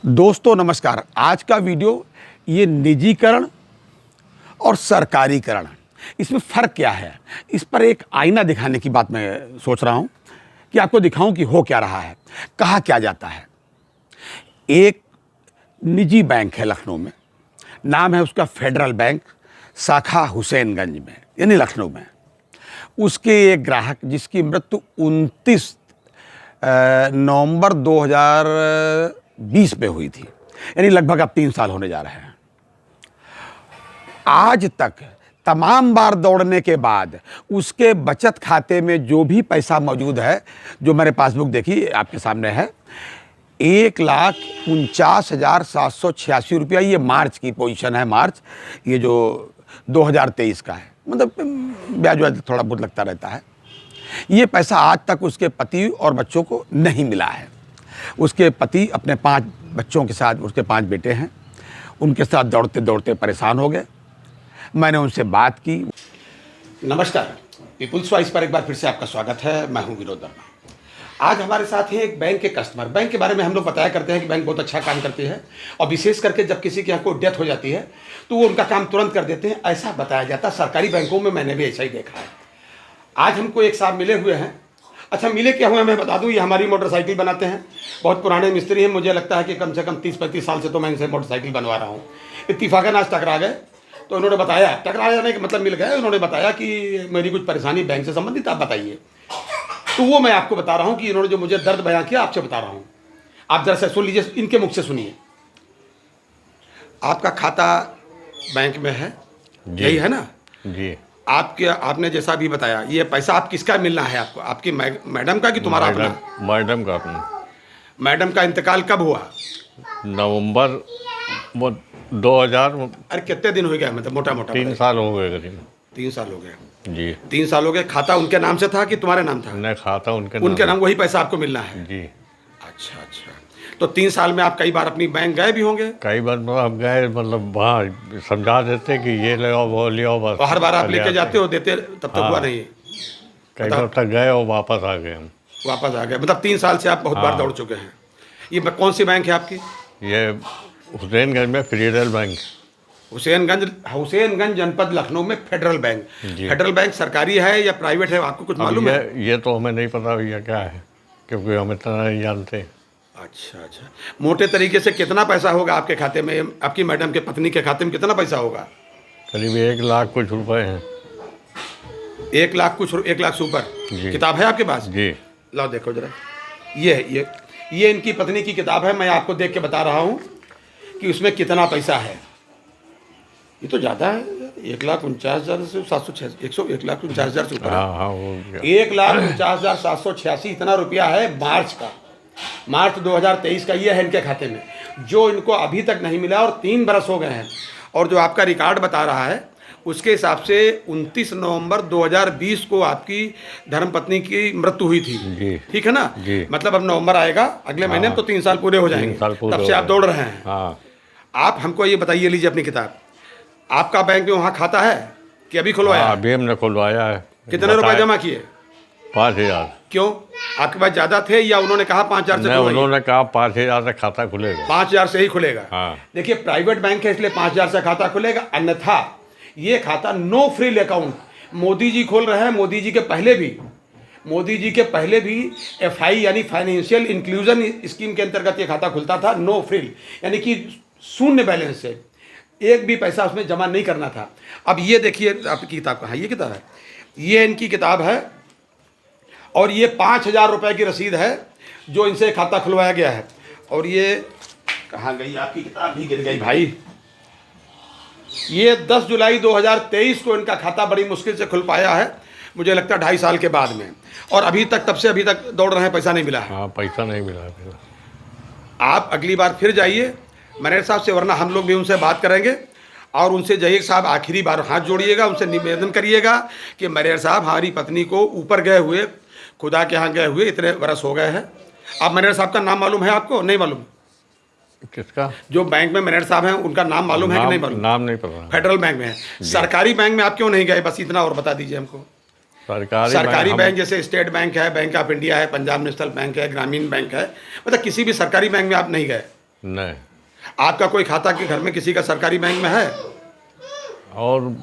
दोस्तों नमस्कार। आज का वीडियो ये निजीकरण और सरकारीकरण, इसमें फ़र्क क्या है, इस पर एक आईना दिखाने की बात मैं सोच रहा हूँ कि आपको दिखाऊं कि हो क्या रहा है, कहा क्या जाता है। एक निजी बैंक है लखनऊ में, नाम है उसका फेडरल बैंक, शाखा हुसैनगंज में यानी लखनऊ में। उसके एक ग्राहक जिसकी मृत्यु 29 नवंबर 2020 में हुई थी, यानी लगभग अब 3 साल होने जा रहे हैं। आज तक तमाम बार दौड़ने के बाद उसके बचत खाते में जो भी पैसा मौजूद है, जो मेरे पासबुक देखी आपके सामने है, 1,49,786 रुपया। ये मार्च की पोजीशन है, मार्च ये जो 2023 का है, मतलब ब्याज व्याज थोड़ा बहुत लगता रहता है। ये पैसा आज तक उसके पति और बच्चों को नहीं मिला है। उसके पति अपने 5 बच्चों के साथ, उसके 5 बेटे हैं, उनके साथ दौड़ते दौड़ते परेशान हो गए। मैंने उनसे बात की। नमस्कार, पीपुल्स वॉइस पर एक बार फिर से आपका स्वागत है। मैं हूं विनोद वर्मा। आज हमारे साथ हैं एक बैंक के कस्टमर। बैंक के बारे में हम लोग बताया करते हैं कि बैंक बहुत अच्छा काम करती है, और विशेष करके जब किसी के यहाँ कोई डेथ हो जाती है तो वो उनका काम तुरंत कर देते हैं, ऐसा बताया जाता है। सरकारी बैंकों में मैंने भी ऐसा ही देखा है। आज हमको एक साहब मिले हुए हैं। अच्छा, मिले क्या हुए मैं बता दूं, ये हमारी मोटरसाइकिल बनाते हैं, बहुत पुराने मिस्त्री हैं। मुझे लगता है कि कम से कम 30-35 साल से तो मैं इनसे मोटरसाइकिल बनवा रहा हूँ। इत्तीफाकन आज टकरा गए, तो उन्होंने बताया, टकरा जाने का मतलब मिल गया, उन्होंने बताया कि मेरी कुछ परेशानी बैंक से संबंधित, आप बताइए। तो वो मैं आपको बता रहा हूँ कि इन्होंने जो मुझे दर्द बयां किया, आपसे बता रहा हूँ। आप जरा से सुन लीजिए, इनके मुख से सुनिए। आपका खाता बैंक में है, यही है ना जी? आपने जैसा भी बताया, ये पैसा आप किसका मिलना है आपको? आपकी मैडम का कि तुम्हारा अपना? मैडम का अपना। मैडम का इंतकाल कब हुआ? नवंबर 2000। अरे कितने दिन हो गए, मतलब मोटा मोटा 3 साल हो गए करीब। 3 साल हो गए जी। 3 साल हो गए। खाता उनके नाम से था कि तुम्हारे नाम था? नहीं, खाता उनके नाम। वही पैसा आपको मिलना है जी। अच्छा। तो 3 साल में आप कई बार अपनी बैंक गए भी होंगे? कई बार हम गए, मतलब वहाँ समझा देते कि ये ले आओ, वो ले आओ, बस। हर बार आप लेके जाते हो, देते तब तक हुआ नहीं? कई बार तक गए और वापस आ गए हम। वापस आ गए, मतलब 3 साल से आप बहुत बार दौड़ चुके हैं। ये कौन सी बैंक है आपकी? ये हुसैनगंज में फेडरल बैंक। हुसैनगंज जनपद लखनऊ में फेडरल बैंक। फेडरल बैंक सरकारी है या प्राइवेट है, आपको कुछ मालूम है? ये तो हमें नहीं पता भैया क्या है, क्योंकि हम इतना नहीं जानते। अच्छा। मोटे तरीके से कितना पैसा होगा आपके खाते में? आपकी मैडम के पत्नी के खाते में कितना पैसा होगा? करीब 1 लाख कुछ रुपए हैं। 1 लाख कुछ, 1 लाख से ऊपर? किताब है आपके पास? जी। लो देखो जरा, ये इनकी पत्नी की किताब है। मैं आपको देख के बता रहा हूँ कि उसमें कितना पैसा है। ये तो ज़्यादा है, 1,49,000 से 786, 1,49,000 से ऊपर। 1,49,786 इतना रुपया है मार्च का, मार्च 2023 का। ये है इनके खाते में, जो इनको अभी तक नहीं मिला, और 3 बरस हो गए हैं। और जो आपका रिकॉर्ड बता रहा है उसके हिसाब से 29 नवंबर 2020 को आपकी धर्मपत्नी की मृत्यु हुई थी, ठीक है ना? मतलब अब नवंबर आएगा अगले महीने में, तो 3 साल पूरे हो जाएंगे। तब से आप दौड़ रहे हैं। आप हमको ये बताइए, लीजिए अपनी किताब। आपका बैंक में वहाँ खाता है कि अभी खुलवाया? अभी हमने खुलवाया है। कितने रुपए जमा किए? 5,000। क्यों, आपके पास ज़्यादा थे या उन्होंने कहा 5,000 से? उन्होंने कहा 5,000 से खाता खुलेगा। 5,000 से ही खुलेगा? हाँ। देखिए, प्राइवेट बैंक है इसलिए 5,000 से खाता खुलेगा, अन्यथा ये खाता no frill account. Modi ji खोल रहे हैं, मोदी जी के पहले भी FI यानी फाइनेंशियल इंक्लूजन स्कीम के अंतर्गत ये खाता खुलता था, नो फ्रिल, यानी कि शून्य बैलेंस से, एक भी पैसा उसमें जमा नहीं करना था। अब ये देखिए आपकी किताब कहाँ, ये किताब है, ये इनकी किताब है, और ये 5,000 रुपये की रसीद है जो इनसे खाता खुलवाया गया है। और ये कहाँ गई आपकी किताब, भी गिर गई भाई। ये 10 जुलाई 2023 को इनका खाता बड़ी मुश्किल से खुल पाया है, मुझे लगता है 2.5 साल के बाद में। और अभी तक, तब से अभी तक दौड़ रहे हैं, पैसा नहीं मिला है। हाँ, पैसा नहीं मिला। आप अगली बार फिर जाइए मैनेजर साहब से, वरना हम लोग भी उनसे बात करेंगे, और उनसे जहीर साहब आखिरी बार हाथ जोड़िएगा, उनसे निवेदन करिएगा कि मैनेजर साहब, हमारी पत्नी को ऊपर गए हुए, खुदा के यहाँ गए हुए इतने बरस हो गए हैं। आप मैनेजर साहब का नाम मालूम है आपको? नहीं मालूम? किसका? जो बैंक में मैनेजर साहब हैं उनका नाम मालूम है कि नहीं मालूम? नाम नहीं पता। फेडरल बैंक में है। सरकारी बैंक में आप क्यों नहीं गए, बस इतना और बता दीजिए हमको। सरकारी बैंक जैसे स्टेट बैंक है, बैंक ऑफ इंडिया है, पंजाब नेशनल बैंक है, ग्रामीण बैंक है, मतलब किसी भी सरकारी बैंक में आप नहीं गए? नहीं। आपका कोई खाता के घर में किसी का सरकारी बैंक में है? और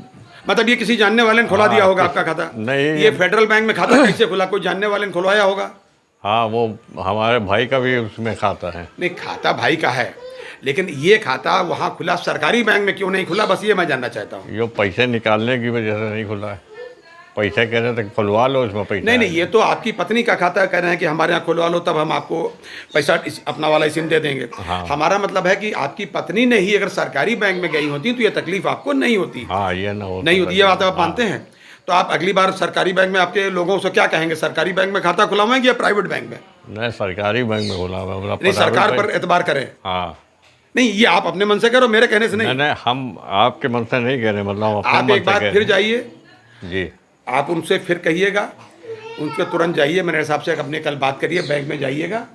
मतलब ये किसी जानने वाले ने खुला दिया होगा आपका खाता? नहीं। ये फेडरल बैंक में खाता कैसे खुला? कोई जानने वाले ने खुलवाया होगा? हाँ, वो हमारे भाई का भी उसमें खाता है। नहीं, खाता भाई का है, लेकिन ये खाता वहाँ खुला सरकारी बैंक में क्यों नहीं खुला? बस ये मैं जानना चाहता हूँ। ये पैसे निकालने की वजह से नहीं खुला है। पैसे कह रहे थे खुलवा लो, इसमें पैसा नहीं, ये तो आपकी पत्नी का खाता कह रहे हैं कि हमारे यहाँ खुलवा लो, तब हम आपको पैसा अपना वाला सिम दे देंगे। हाँ। हमारा मतलब है कि आपकी पत्नी ने ही अगर सरकारी बैंक में गई होती तो ये तकलीफ आपको नहीं होती। हाँ, ये ना हो नहीं होती, ये बात आप मानते हैं? तो आप अगली बार सरकारी बैंक में आपके लोगों से क्या कहेंगे? सरकारी बैंक में खाता खुलवाएंगे या प्राइवेट बैंक में? नहीं, सरकारी बैंक में खुला हुआ। नहीं, सरकार पर एतबार करें। हाँ। नहीं, ये आप अपने मन से करो, मेरे कहने से नहीं। नहीं, हम आपके मन से नहीं कह रहे, मतलब आप एक बार फिर जाइए, जी, आप उनसे फिर कहिएगा, उनसे तुरंत जाइए, मेरे हिसाब से अपने कल बात करिए, बैंक में जाइएगा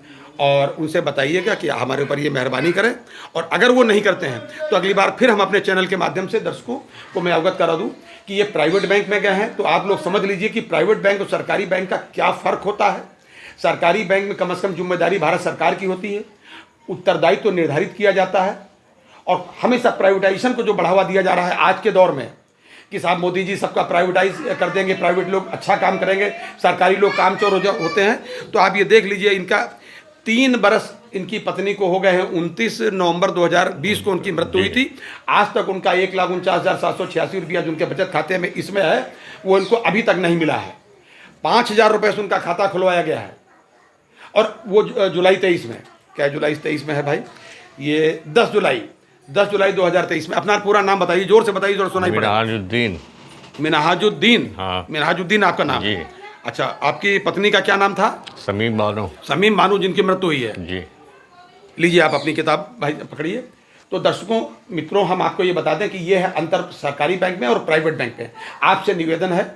और उनसे बताइएगा कि हमारे ऊपर ये मेहरबानी करें। और अगर वो नहीं करते हैं तो अगली बार फिर हम अपने चैनल के माध्यम से दर्शकों को मैं अवगत करा दूं कि ये प्राइवेट बैंक में गए हैं, तो आप लोग समझ लीजिए कि प्राइवेट बैंक और सरकारी बैंक का क्या फ़र्क होता है। सरकारी बैंक में कम से कम जिम्मेदारी भारत सरकार की होती है, उत्तरदायित्व तो निर्धारित किया जाता है। और हमेशा प्राइवेटाइजेशन को जो बढ़ावा दिया जा रहा है आज के दौर में कि साहब मोदी जी सबका प्राइवेटाइज कर देंगे, प्राइवेट लोग अच्छा काम करेंगे, सरकारी लोग कामचोर होते हैं। तो आप ये देख लीजिए, इनका 3 बरस इनकी पत्नी को हो गए हैं। 29 नवंबर 2020 को उनकी मृत्यु हुई थी। आज तक उनका 1,49,786 रुपया जो उनके बचत खाते में इसमें है वो इनको अभी तक नहीं मिला है। 5,000 रुपये से उनका खाता खुलवाया गया है। और वो जुलाई 23 में, क्या जुलाई 23 में है भाई? ये 10 जुलाई 2023 में। अपना पूरा नाम बताइए, जोर से बताइए, जोर सुनाई पड़ेगा। मिनहाजुद्दीन। मिनहाजुद्दीन। हाँ। मिनहाजुद्दीन आपका नाम? जी। अच्छा, आपकी पत्नी का क्या नाम था? समीम बानो। समीम बानो, जिनकी मृत्यु हुई है। जी। लीजिए आप अपनी किताब भाई पकड़िए। तो दर्शकों मित्रों, हम आपको ये बता दें कि ये है अंतर सरकारी बैंक में और प्राइवेट बैंक में। आपसे निवेदन है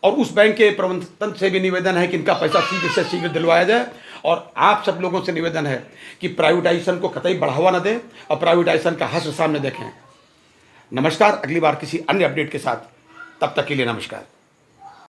और उस बैंक के प्रबंधन से भी निवेदन है कि इनका पैसा शीघ्र से शीघ्र दिलवाया जाए। और आप सब लोगों से निवेदन है कि प्राइवेटाइजेशन को कतई बढ़ावा न दें और प्राइवेटाइजेशन का हश्र सामने देखें। नमस्कार, अगली बार किसी अन्य अपडेट के साथ, तब तक के लिए नमस्कार।